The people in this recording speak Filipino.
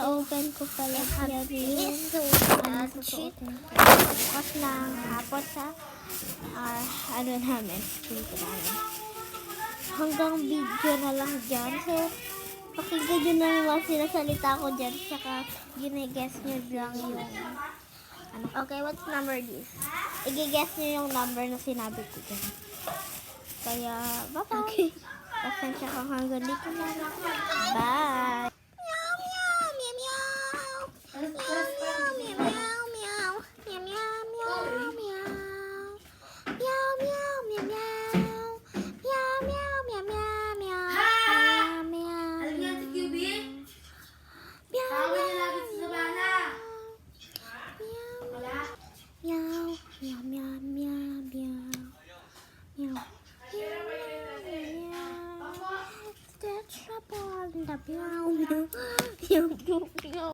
ina-open ko pala siya din. Susuot na ito. Bukas lang hapon sa namin, school ko namin. Hanggang video na lang dyan. So, pakinggan nyo na yung mga sinasalita ko dyan. Saka, gine-guess nyo lang yung okay, what's number this? I-guess nyo yung number na sinabi ko dyan. Kaya, bye-bye. Okay. Pasensya kang hanggang dito na lang. Bye! Meow, meow, meow, meow. Meow, meow, meow, meow. Meow, meow, meow, meow. Meow, meow, meow, meow. Meow, meow, meow, meow, meow. Meow, meow. Alam niyo si QB? Meow, Tawag niya lagi sa sabana. meow. Wala. Meow, meow, meow, meow, meow. Meow. The trouble in the meow, meow, meow, meow, meow.